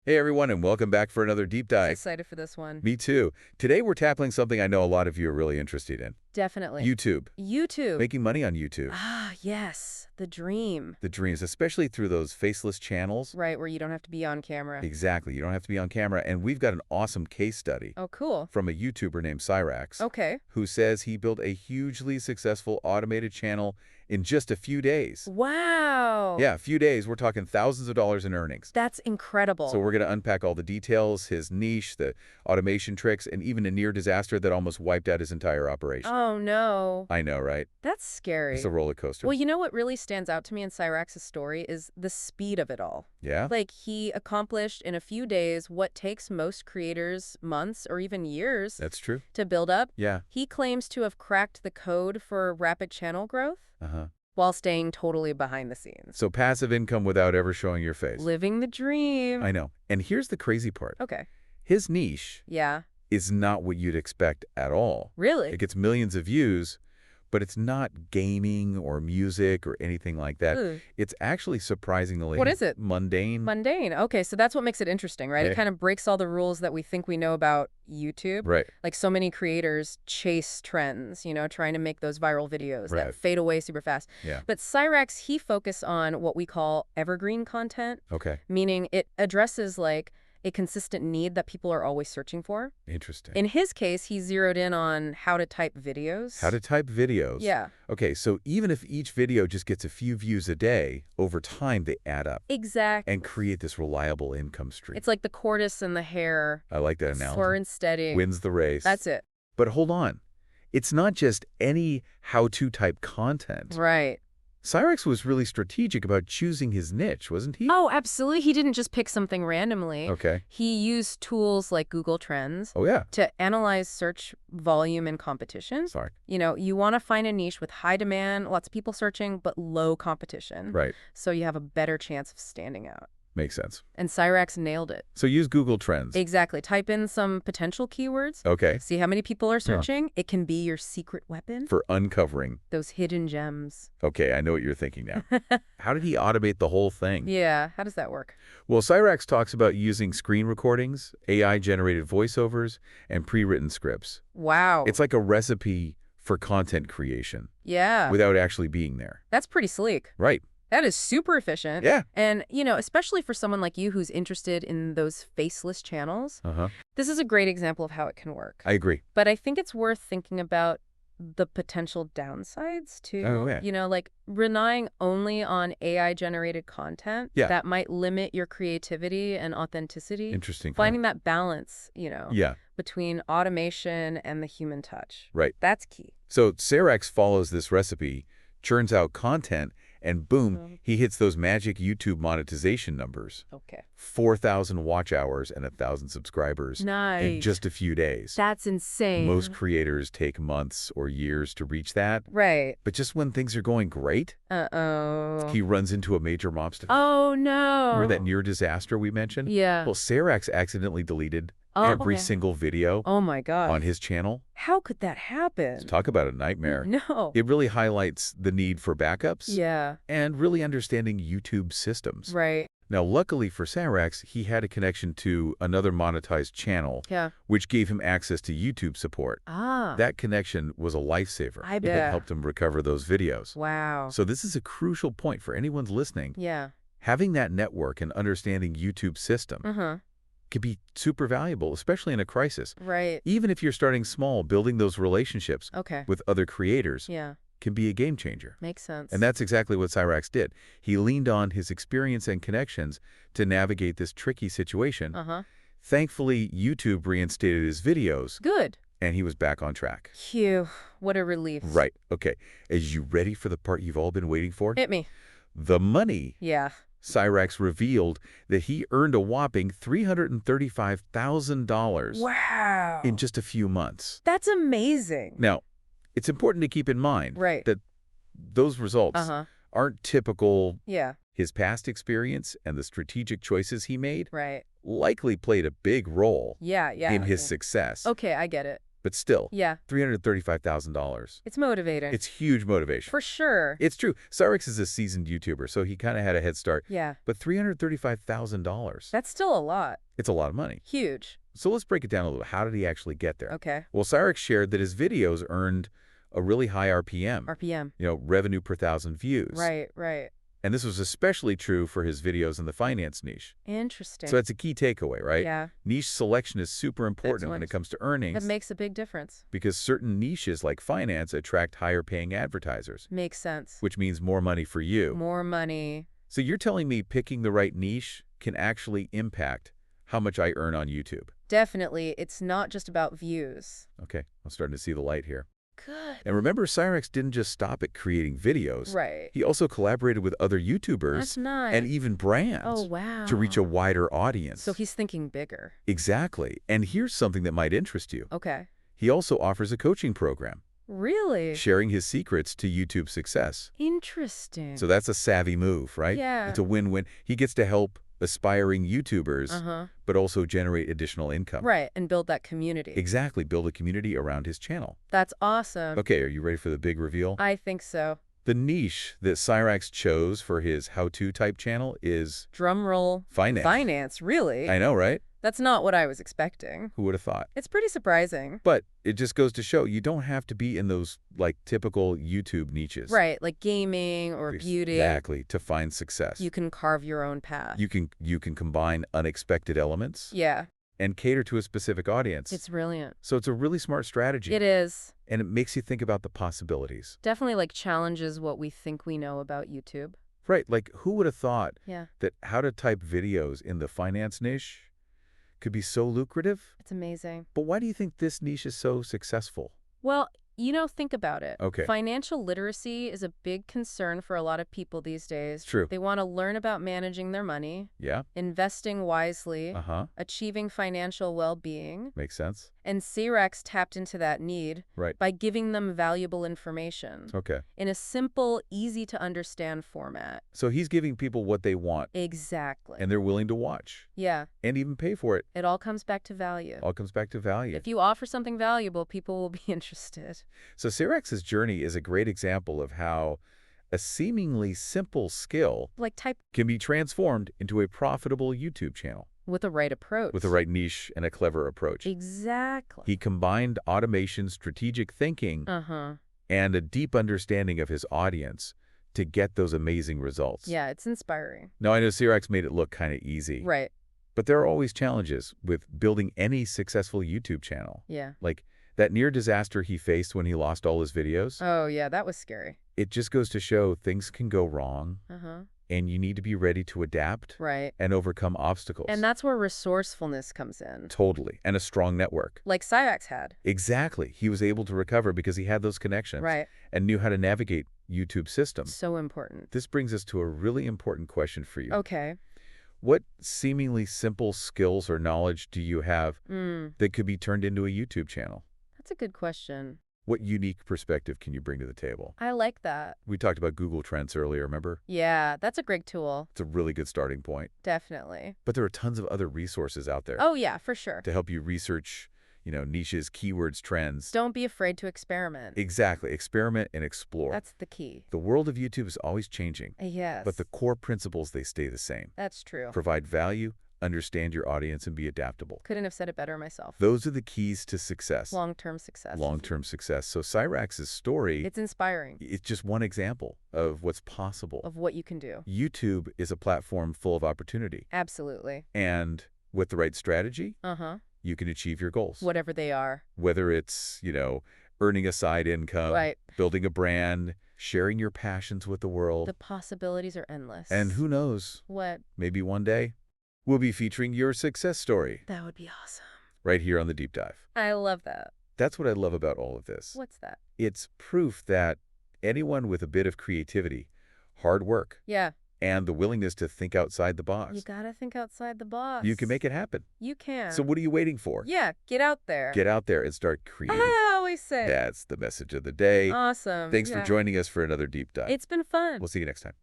Hey everyone, and welcome back for another deep So dive. excited for this one. Me too. Today we're tackling something I know a lot of you are really interested in. Definitely. YouTube. YouTube. Making money on YouTube. Ah, yes. The dream. The dreams, especially through those faceless channels. Right, where you don't have to be on camera. Exactly. You don't have to be on camera. And we've got an awesome case study Oh, cool. from a YouTuber named Cyrax, Okay. who says he built a hugely successful automated channel in just a few days. Wow. Yeah, a few days. We're talking thousands of dollars in earnings. That's incredible. So we're going to unpack all the details, his niche, the automation tricks, and even a near disaster that almost wiped out his entire operation. Oh, no. I know, right? That's scary. It's a roller coaster. Well, you know what really stands out to me in Cyrax's story is the speed of it all. Yeah? Like, he accomplished in a few days what takes most creators months or even years That's true. to build up. Yeah. He claims to have cracked the code for rapid channel growth Uh-huh. while staying totally behind the scenes. So passive income without ever showing your face. Living the dream. I know. And here's the crazy part. Okay. His niche Yeah. is not what you'd expect at all. Really? It gets millions of views, but it's not gaming or music or anything like that. Ugh. It's actually surprisingly What is it? mundane. Mundane. Okay, so that's what makes it interesting, right? Yeah. It kind of breaks all the rules that we think we know about YouTube. Right. Like so many creators chase trends, trying to make those viral videos Right. that fade away super fast. Yeah. But Cyrax, he focused on what we call evergreen content, Okay. meaning it addresses like a consistent need that people are always searching for. Interesting. In his case, he zeroed in on how to type videos. How to type videos. Yeah. Okay, so even if each video just gets a few views a day, over time they add up Exactly. and create this reliable income stream. It's like the tortoise and the hare. I like that analogy. Slow and steady. Wins the race. That's it. But hold on. It's not just any how-to type content. Right. Cyrax was really strategic about choosing his niche, wasn't he? Oh, absolutely. He didn't just pick something randomly. Okay. He used tools like Google Trends Oh, yeah. to analyze search volume and competition. Sorry. You want to find a niche with high demand, lots of people searching, but low competition. Right. So you have a better chance of standing out. Makes sense. And Cyrax nailed it. So use Google Trends. Exactly. Type in some potential keywords. Okay. See how many people are searching. It can be your secret weapon. For uncovering. Those hidden gems. Okay, I know what you're thinking now. How did he automate the whole thing? Yeah. How does that work? Well, Cyrax talks about using screen recordings, AI-generated voiceovers, and pre-written scripts. Wow. It's like a recipe for content creation Yeah. without actually being there. That's pretty sleek. Right. That is super efficient. Yeah. And, especially for someone like you who's interested in those faceless channels, Uh-huh. this is a great example of how it can work. I agree. But I think it's worth thinking about the potential downsides, too. Oh, yeah. Like relying only on AI-generated content that might limit your creativity and authenticity. Interesting. Finding that balance, Yeah. between automation and the human touch. Right. That's key. So Cyrax follows this recipe, churns out content, and boom, he hits those magic YouTube monetization numbers. Okay. 4,000 watch hours and 1,000 subscribers Nice. in just a few days. That's insane. Most creators take months or years to reach that. Right. But just when things are going great, Uh-oh. he runs into a major obstacle. Oh, no. Remember that near disaster we mentioned? Yeah. Well, Cyrax accidentally deleted every okay. single video Oh, my God. on his channel. How could that happen? Talk about a nightmare. No. It really highlights the need for backups Yeah. and really understanding YouTube systems. Right. Now, luckily for Cyrax, he had a connection to another monetized channel, Yeah. which gave him access to YouTube support. Ah. That connection was a lifesaver. I It bet. helped him recover those videos. Wow. So this is a crucial point for anyone listening. Yeah. Having that network and understanding YouTube's system Uh-huh. can be super valuable, especially in a crisis. Right. Even if you're starting small, building those relationships Okay. with other creators Yeah. can be a game changer. Makes sense. And that's exactly what Cyrax did. He leaned on his experience and connections to navigate this tricky situation. Uh-huh. Thankfully, YouTube reinstated his videos, Good. and he was back on track. Phew. What a relief. Right. Okay. Are you ready for the part you've all been waiting for? Hit me. The money. Yeah. Cyrax revealed that he earned a whopping $335,000 Wow. in just a few months. That's amazing. Now, it's important to keep in mind Right. that those results Uh-huh. aren't typical. Yeah. His past experience and the strategic choices he made Right. likely played a big role Yeah. Yeah. in his okay. success. Okay, I get it. But still, Yeah. $335,000. It's motivating. It's huge motivation. For sure. It's true. Cyrix is a seasoned YouTuber, so he kind of had a head start. Yeah. But $335,000. That's still a lot. It's a lot of money. Huge. So let's break it down a little. How did he actually get there? Okay. Well, Cyrix shared that his videos earned a really high RPM. RPM. Revenue per thousand views. Right, right. And this was especially true for his videos in the finance niche. Interesting. So that's a key takeaway, right? Yeah. Niche selection is super important when it comes to earnings. That makes a big difference. Because certain niches like finance attract higher paying advertisers. Makes sense. Which means more money for you. More money. So you're telling me picking the right niche can actually impact how much I earn on YouTube? Definitely. It's not just about views. Okay, I'm starting to see the light here. Good. And remember, Cyrix didn't just stop at creating videos. Right. He also collaborated with other YouTubers. That's nice. And even brands. Oh, wow. To reach a wider audience. So he's thinking bigger. Exactly. And here's something that might interest you. Okay. He also offers a coaching program. Really? Sharing his secrets to YouTube success. Interesting. So that's a savvy move, right? Yeah. It's a win-win. He gets to help aspiring YouTubers, but also generate additional income. Right, and build that community. Exactly, build a community around his channel. That's awesome. Okay, are you ready for the big reveal? I think so. The niche that Cyrix chose for his how-to type channel is... Drumroll. Finance. Finance, really? I know, right? That's not what I was expecting. Who would have thought? It's pretty surprising. But it just goes to show you don't have to be in those, typical YouTube niches. Right, like gaming or beauty. Exactly, to find success. You can carve your own path. You can combine unexpected elements. Yeah. And cater to a specific audience. It's brilliant. So it's a really smart strategy. It is. And it makes you think about the possibilities. Definitely challenges what we think we know about YouTube. Right, who would have thought Yeah. that how to type videos in the finance niche could be so lucrative? It's amazing. But why do you think this niche is so successful? Well, think about it. Okay. Financial literacy is a big concern for a lot of people these days. True. They want to learn about managing their money. Yeah. Investing wisely. Achieving financial well-being. Makes sense. And Cyrix tapped into that need by giving them valuable information. Okay. In a simple, easy-to-understand format. So he's giving people what they want. Exactly. And they're willing to watch. Yeah. And even pay for it. It all comes back to value. All comes back to value. If you offer something valuable, people will be interested. So Cyrix's journey is a great example of how a seemingly simple skill can be transformed into a profitable YouTube channel. With the right approach. With the right niche and a clever approach. Exactly. He combined automation, strategic thinking, and a deep understanding of his audience to get those amazing results. Yeah, it's inspiring. Now, I know Cyrix made it look kind of easy. Right. But there are always challenges with building any successful YouTube channel. Yeah. Like that near disaster he faced when he lost all his videos. Oh, yeah, that was scary. It just goes to show things can go wrong. And you need to be ready to adapt and overcome obstacles. And that's where resourcefulness comes in. Totally. And a strong network. Like Cyrix had. Exactly. He was able to recover because he had those connections. Right. And knew how to navigate YouTube systems. So important. This brings us to a really important question for you. Okay. What seemingly simple skills or knowledge do you have that could be turned into a YouTube channel? That's a good question. What unique perspective can you bring to the table? I like that. We talked about Google Trends earlier, remember? Yeah, that's a great tool. It's a really good starting point. Definitely. But there are tons of other resources out there. Oh, yeah, for sure. To help you research, niches, keywords, trends. Don't be afraid to experiment. Exactly. Experiment and explore. That's the key. The world of YouTube is always changing. Yes. But the core principles, they stay the same. That's true. Provide value, understand your audience, and be adaptable. Couldn't have said it better myself. Those are the keys to success. Long-term success. Long-term success. So Cyrix's story... It's inspiring. It's just one example of what's possible. Of what you can do. YouTube is a platform full of opportunity. Absolutely. And with the right strategy, you can achieve your goals. Whatever they are. Whether it's, earning a side income, building a brand, sharing your passions with the world. The possibilities are endless. And who knows? What? Maybe one day we'll be featuring your success story. That would be awesome. Right here on The Deep Dive. I love that. That's what I love about all of this. What's that? It's proof that anyone with a bit of creativity, hard work, and the willingness to think outside the box. You gotta think outside the box. You can make it happen. You can. So what are you waiting for? Yeah, get out there. Get out there and start creating. I always say. That's the message of the day. Awesome. Thanks for joining us for another deep dive. It's been fun. We'll see you next time.